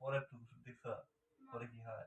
পরের দেখছ পরে কি হয়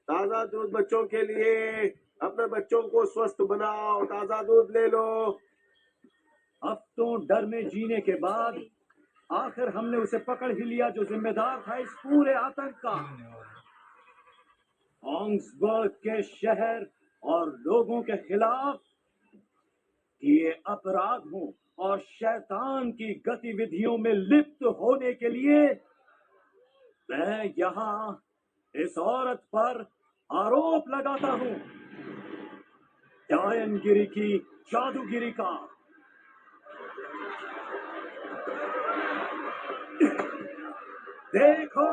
ताजा दूध बच्चों के लिए। अपने बच्चों को स्वस्थ बनाओ, ताजा दूध ले लो। अब तो डर में जीने के बाद आखिर हमने उसे पकड़ ही लिया जो जिम्मेदार था इस पूरे आतंक का। ऑग्सबर्ग के शहर और लोगों के खिलाफ किए अपराधों और शैतान की गतिविधियों में लिप्त होने के लिए मैं यहाँ इस औरत पर आरोप लगाता हूँ, डायनगिरी की जादूगिरी का। देखो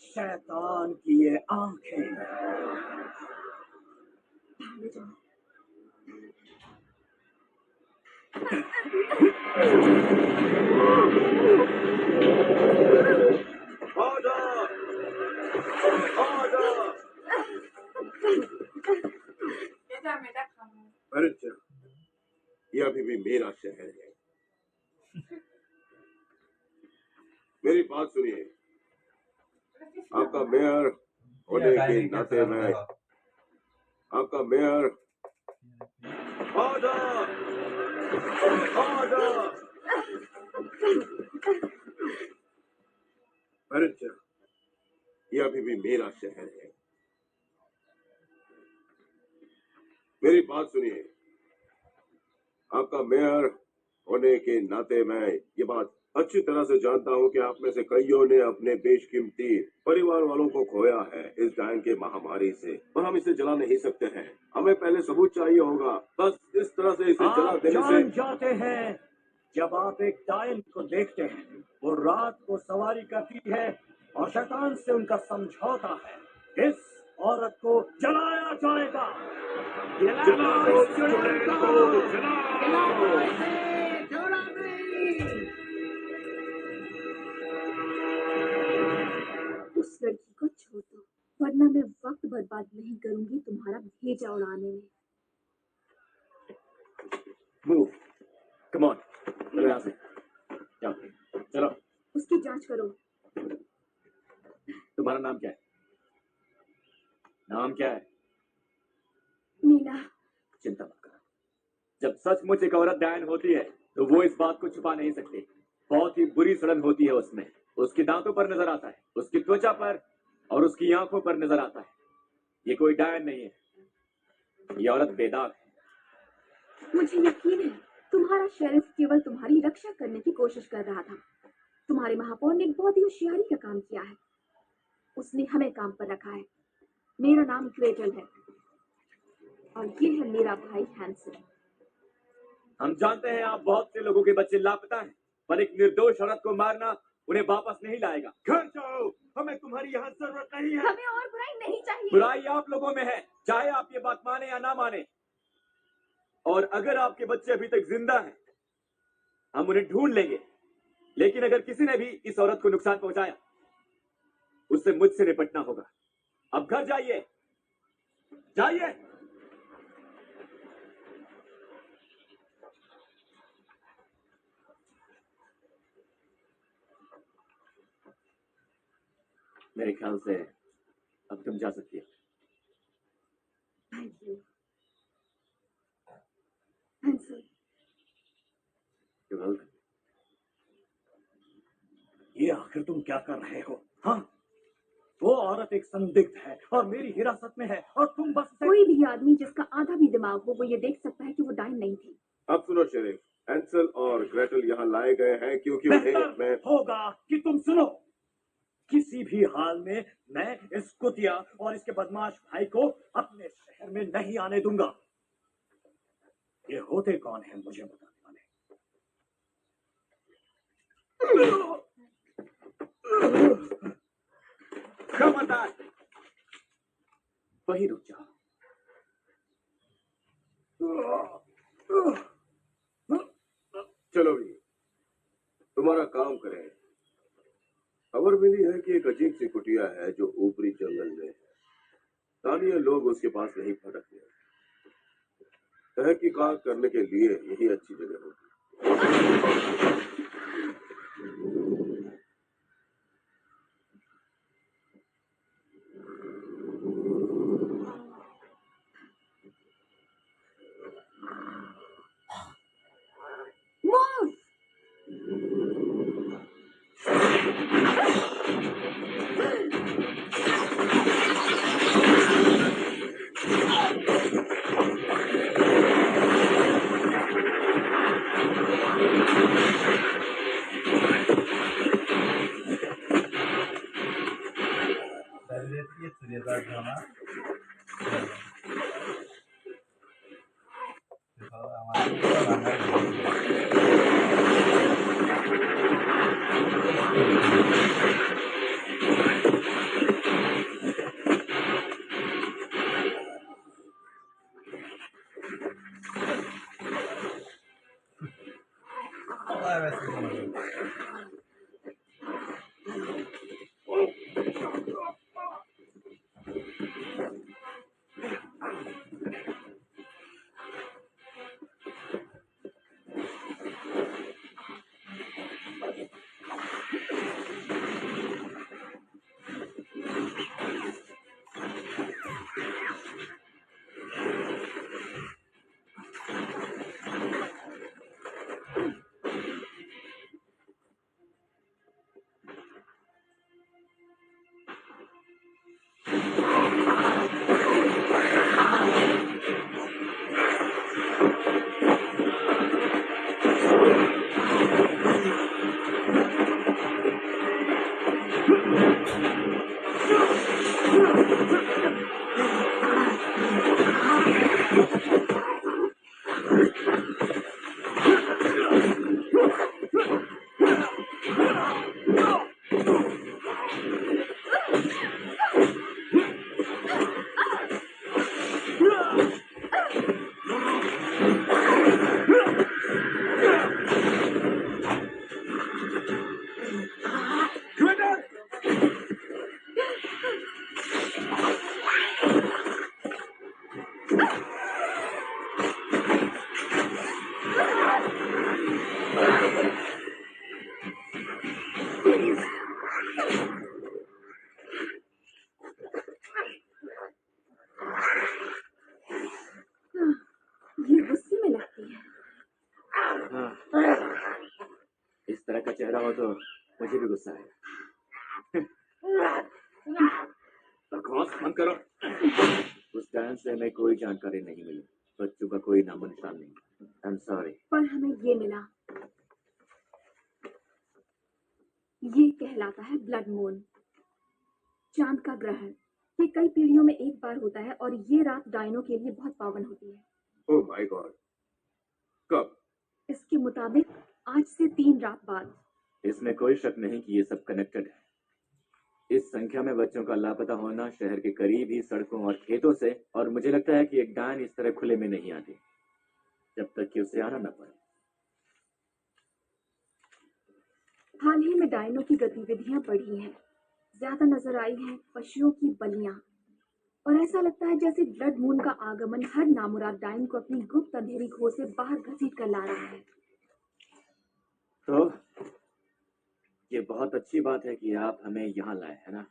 शैतान की ये आंखें। ये अभी भी मेरा शहर है। मेरी बात सुनिए, आपका मेयर होने के नाते मैं आपका मेयर ये अभी भी मेरा शहर है। मेरी बात सुनिए, आपका मेयर होने के नाते मैं ये बात अच्छी तरह से जानता हूँ कि आप में से कईयों ने अपने बेशकीमती परिवार वालों को खोया है इस डायन के महामारी से, और हम इसे जला नहीं सकते हैं। हमें पहले सबूत चाहिए होगा। बस इस तरह से इसे जला देने से जाते हैं जब आप एक डायन को देखते हैं, वो रात को सवारी करती है और शैतान से उनका समझौता है। इस औरत को जलाया जाएगा। उस लड़की को छोड़ दो, वरना मैं वक्त बर्बाद नहीं करूंगी तुम्हारा भेजा उड़ाने में। Move. Come on. चलो यहाँ से। जाओ। चलो। उसकी जांच करो। तुम्हारा नाम क्या है? नाम क्या है? मीना। चिंता मत करो। जब सचमुच एक औरत डायन होती है तो वो इस बात को छुपा नहीं सकती। बहुत ही बुरी सड़न होती है उसमें। उसके दांतों पर नजर आता है, उसकी त्वचा पर और उसकी आंखों पर नजर आता है। ये कोई डायन नहीं है, ये औरत बेदाग है। मुझे यकीन है तुम्हारा शेरिफ केवल तुम्हारी रक्षा करने की कोशिश कर रहा था। तुम्हारे महापौर ने एक बहुत ही होशियारी का काम किया है। उसने हमें काम पर रखा है। मेरा नाम ग्रेटल है और ये है मेरा भाई हैंसन। हम जानते हैं आप बहुत से लोगों के बच्चे लापता हैं, पर एक निर्दोष औरत को मारना उन्हें वापस नहीं लाएगा। घर जाओ, हमें तुम्हारी यहाँ जरूरत नहीं है। हमें और बुराई नहीं चाहिए। बुराई आप लोगों में है, चाहे आप ये बात माने या ना माने। और अगर आपके बच्चे अभी तक जिंदा हैं, हम उन्हें ढूंढ लेंगे। लेकिन अगर किसी ने भी इस औरत को नुकसान पहुंचाया, उससे मुझसे निपटना होगा। अब घर जाइए, जाइए। मेरे ख्याल से अब तुम जा सकती हो। Thank you Hansel. You're welcome. ये आखिर तुम क्या कर रहे हो? हाँ, वो औरत एक संदिग्ध है और मेरी हिरासत में है और तुम बस उसे... कोई भी आदमी जिसका आधा भी दिमाग हो वो ये देख सकता है कि वो डाइन नहीं थी। अब सुनो शेरिफ, हैंसल और ग्रेटल यहाँ लाए गए हैं क्योंकि उन्हें बेहतर होगा कि तुम सुनो। किसी भी हाल में मैं इस कुतिया और इसके बदमाश भाई को अपने शहर में नहीं आने दूंगा। ये होते कौन है मुझे बताने वाले? खबरदार, वही रुक जाओ। चलो भी तुम्हारा काम करें। खबर मिली है कि एक अजीब सी कुटिया है जो ऊपरी जंगल में है। स्थानीय लोग उसके पास नहीं भटकते। तहकीकात करने के लिए यही अच्छी जगह होगी। Move! Devlet getiriyor zaten ona. Allah versin. ये गुस्से में लगती है। इस तरह का चेहरा हो तो मुझे भी गुस्सा है। बकवास बंद करो। उस डांस से हमें कोई जानकारी नहीं मिली। बच्चों का कोई नामो निशान नहीं। I'm sorry। पर हमें ये मिला। ये कहलाता है ब्लड मून, चांद का ग्रहण। ये कई पीढ़ियों में एक बार होता है और ये रात डायनो के लिए बहुत पावन होती है। ओह माय गॉड, कब? इसके मुताबिक आज से 3 रात बाद। इसमें कोई शक नहीं कि ये सब कनेक्टेड है। इस संख्या में बच्चों का लापता होना शहर के करीब ही सड़कों और खेतों से, और मुझे लगता है कि एक डायन इस तरह खुले में नहीं आती जब तक कि उसे आना न पड़े। हाल ही में डायनो की गतिविधियां बढ़ी हैं। ज्यादा नजर आई हैं पशुओं की बलियां, और ऐसा लगता है जैसे ब्लड मून का आगमन हर नामुराद डायन को अपनी गुप्त अंधेरी खो से बाहर घसीट कर ला रहा है। तो ये बहुत अच्छी बात है कि आप हमें यहाँ लाए, है ना?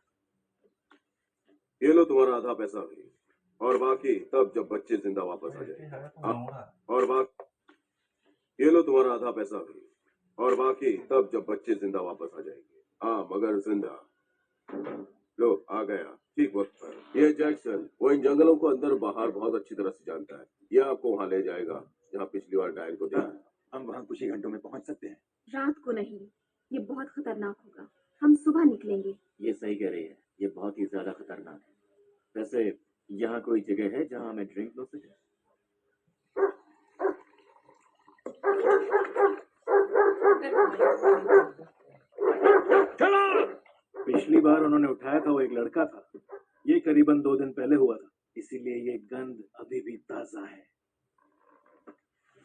ये लो तुम्हारा आधा पैसा भी, और बाकी तब जब बच्चे जिंदा वापस आ इसकी जाए। है तो लौड़ा। और बाकी ये लो तुम्हारा आधा पैसा भी, और बाकी तब जब बच्चे जिंदा वापस आ जाएंगे। हाँ, मगर जिंदा। लो, आ गया ठीक वक्त पर। ये जैक्सन वो इन जंगलों को अंदर बाहर बहुत अच्छी तरह से जानता है। ये आपको वहां ले जाएगा जहाँ पिछली बार डायन को देखा। हम वहाँ कुछ ही घंटों में पहुँच सकते हैं। रात को नहीं, ये बहुत खतरनाक होगा। हम सुबह निकलेंगे। ये सही कह रही है, ये बहुत ही ज्यादा खतरनाक है। वैसे यहाँ कोई जगह है जहाँ हमें ड्रिंक हो सके? चलो। पिछली बार उन्होंने उठाया था वो एक लड़का था। ये करीबन 2 दिन पहले हुआ था, इसीलिए ये गंध अभी भी ताजा है।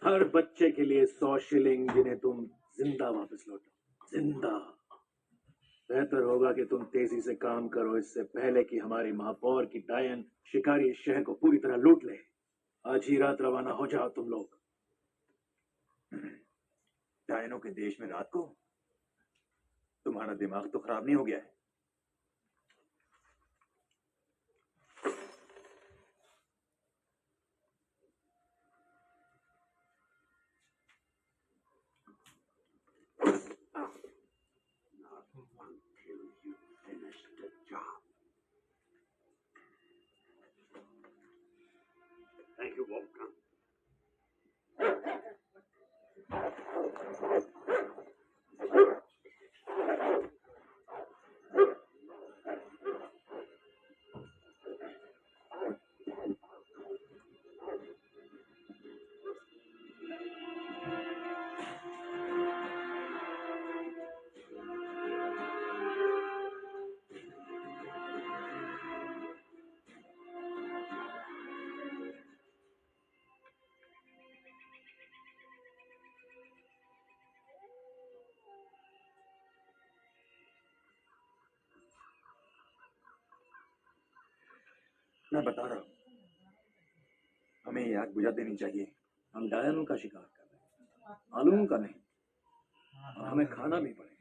हर बच्चे के लिए 100 शिलिंग, जिन्हें तुम जिंदा वापस लौटो। जिंदा। बेहतर होगा कि तुम तेजी से काम करो, इससे पहले कि हमारी महापौर की डायन शिकारी इस शहर को पूरी तरह लूट ले। आज ही रात रवाना हो जाओ तुम लोग। डायनों के देश में रात को? तुम्हारा दिमाग तो खराब नहीं हो गया है? Thank you, Wolfgang. मैं बता रहा हूँ, हमें ये आग बुझा देनी चाहिए। हम डायनों का शिकार कर रहे हैं, मालूम का नहीं। और हमें खाना भी पड़ेगा।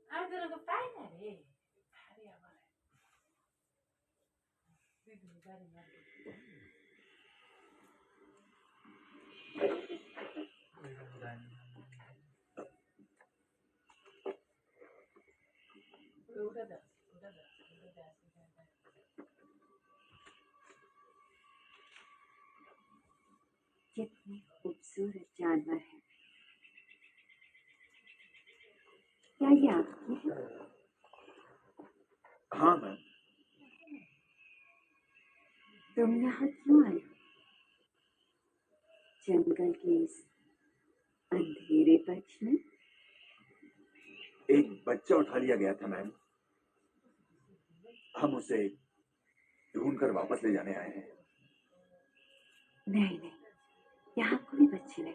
I'm gonna go find that. Hey, hurry up, hurry. कितने खूबसूरत जानवर है। क्या ये आपकी है? हाँ मैम। तुम यहाँ क्यों आए हो? जंगल के इस अंधेरे पक्ष में? एक बच्चा उठा लिया गया था मैम, हम उसे ढूंढ कर वापस ले जाने आए हैं। नहीं नहीं, यहाँ कोई बच्चे नहीं।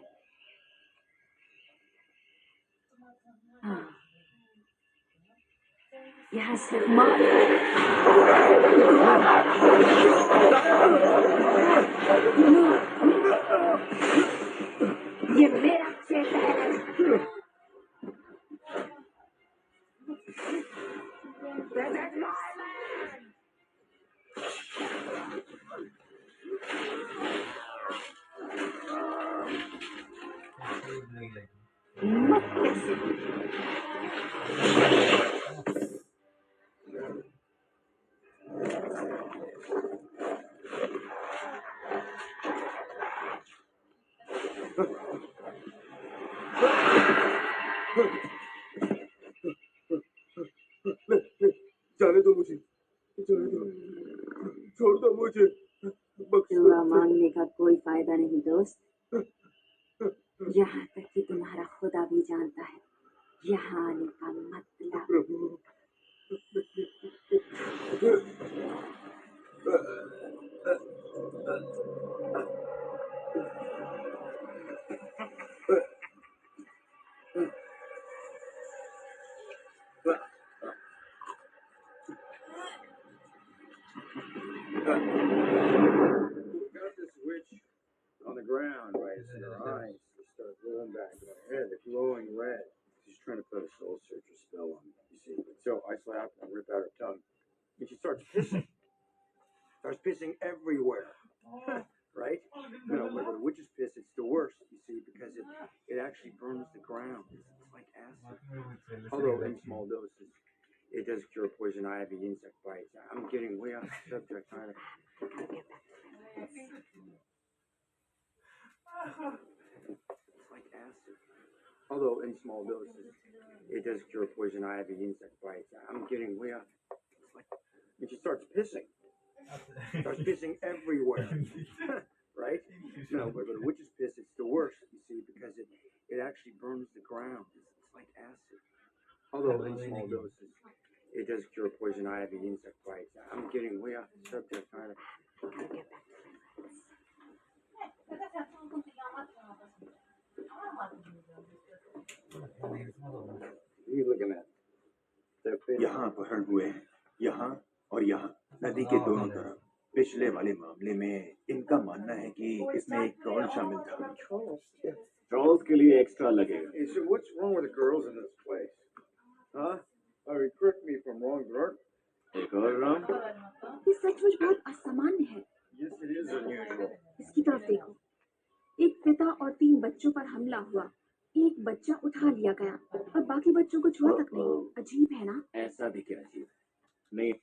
हाँ, यहाँ सिर्फ माँ। ये मेरा क्षेत्र है। मत कैसे? जाने दो मुझे, जाने दो, छोड़ दो मुझे। दुआ मांगने का कोई फायदा नहीं दोस्त। यहाँ तक कि तुम्हारा खुदा भी जानता है यहाँ आने का मतलब। प्रभु, glowing red. She's trying to put a soul searcher spell on me, you see. So I slap and rip out her tongue. And she starts pissing. Starts pissing everywhere. Right? No, but with a witch's piss, it's the worst, you see, because it actually burns the ground. It's like acid. Although in small doses, it does cure poison ivy, insect bites. I'm getting way off the subject. It's like acid. Although in small doses, it does cure poison ivy, insect bites. I'm getting way off. It's like, and she starts pissing. Starts pissing everywhere. Right? No, but with a witch's piss, it's the worst, you see, because it actually burns the ground. It's like acid. Although in small doses, it does cure poison ivy, insect bites. I'm getting way off the subject. What are you looking at? यहाँ अपहरण हुए हैं, यहाँ और यहाँ नदी के दोनों तरफ। पिछले वाले मामले में इनका मानना है कि इसमें एक ट्रॉल शामिल था। ट्रॉल्स के लिए एक्स्ट्रा लगेगा। Hey, so what's wrong with the girls in this place? Huh? I mean, correct me if I'm wrong, but एक और राउंड। ये सचमुच बहुत असामान्य है। yes, it is unusual. इसकी तरफ देखो। एक पिता और 3 बच्चों पर हमला हुआ। एक बच्चा उठा लिया गया और बाकी बच्चों को छुआ तक नहीं। अजीब है ना? ऐसा भी क्या अजीब है? नहीं।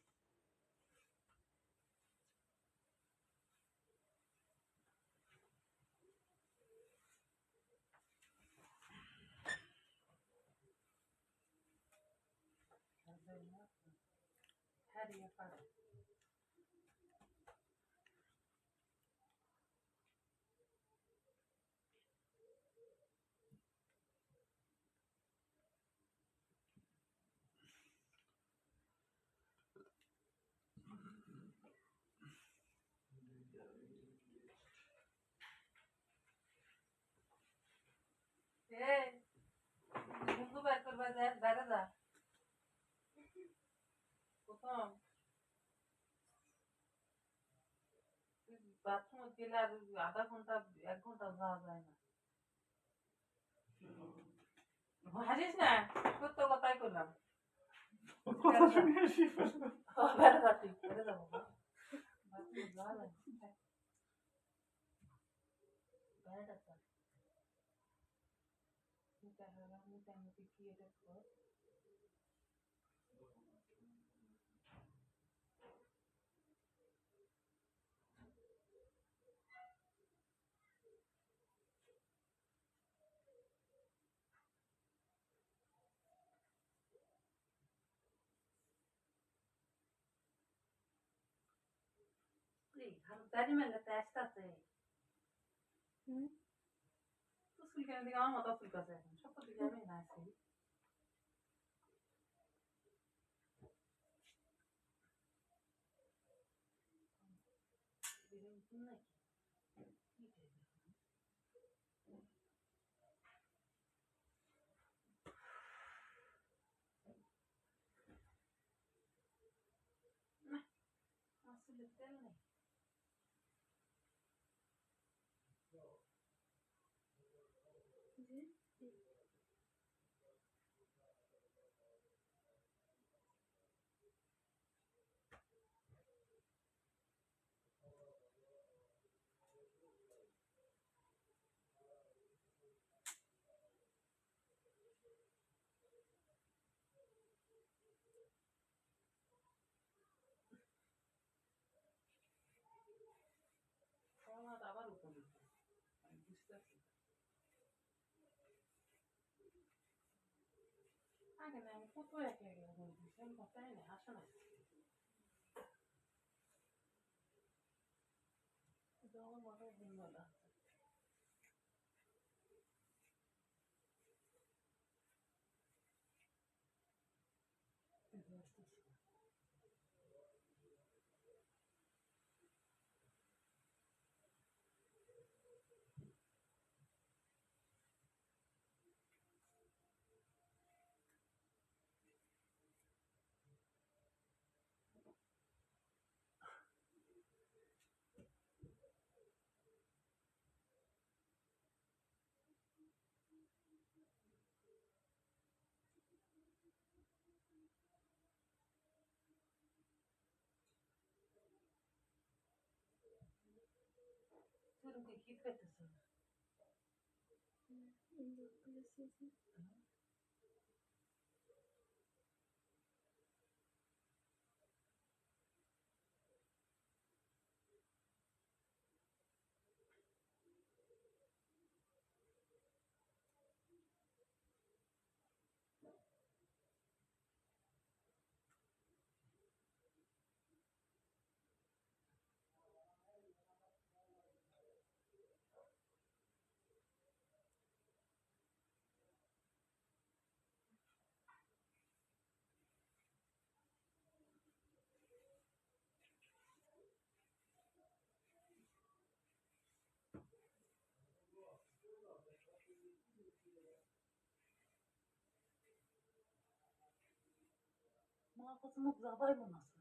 বন্ধু বের করবা যায় বাইরে যা প্রথম বাথরুমে গেলে আর আধা ঘন্টা 1 ঘন্টা যাওয়া যায় না হাসিস না সত্য কথাই করলাম বাইরে যা ঠিক বাইরে যাবো বাথরুমে যাওয়া যায় না বাইরে যা মুখে কি এটা কর Dani me la testa te. Tu sul che mi dicono ma sul cos'è? Non so cosa dire mai sì. আবার উপরে আমি বুঝতে পারছি আগে না আমি কত একে আমি কথাই না আসে না আমার মাথায় ঘুমা 근데 기특했어. Mga kasumog zabay mo na sa.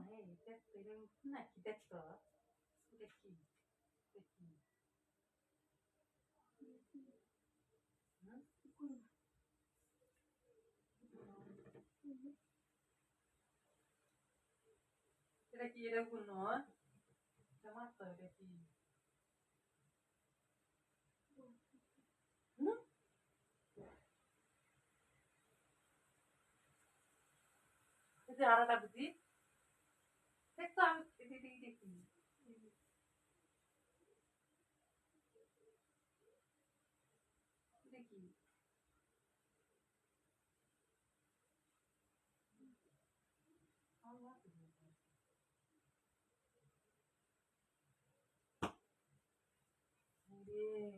Hey, that's the that's the key. The key. Kira-kira kuno, sama tuh kira-kira. Itu arah tak betul? Sekam, itu. Itu. Allah. Yeah.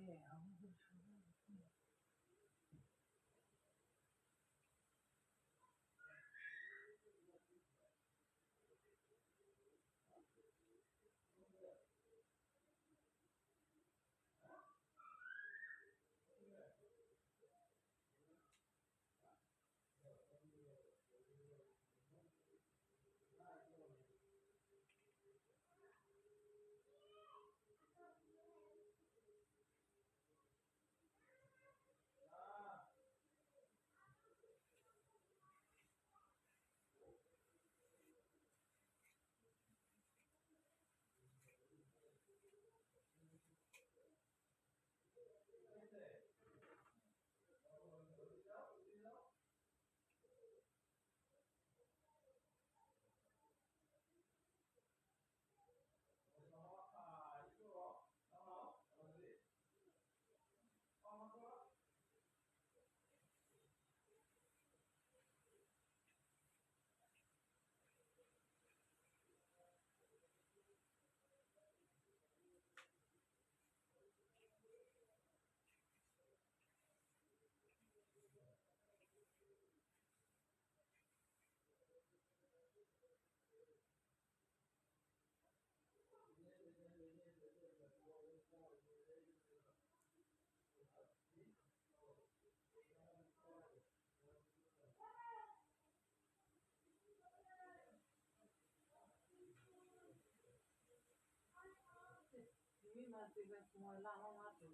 Ini masih semua lama mati.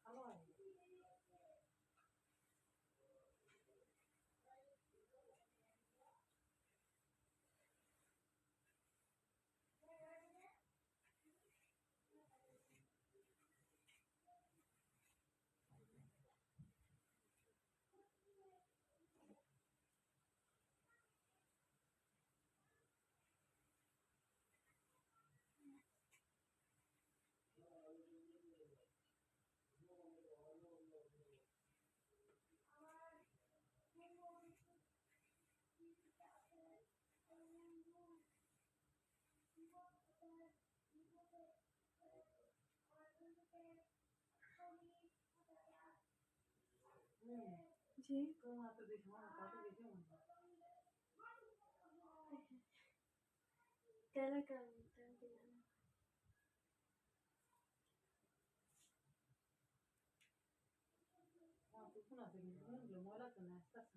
Kalau ji kau mati di mana? Kau di mana? कैला कर देना Tu pun ada di mana? Dia malah kena stres.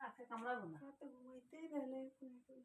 আজকে কামড়াবো না। রাতে ঘুমাইতেই দেয় না এরকম করে।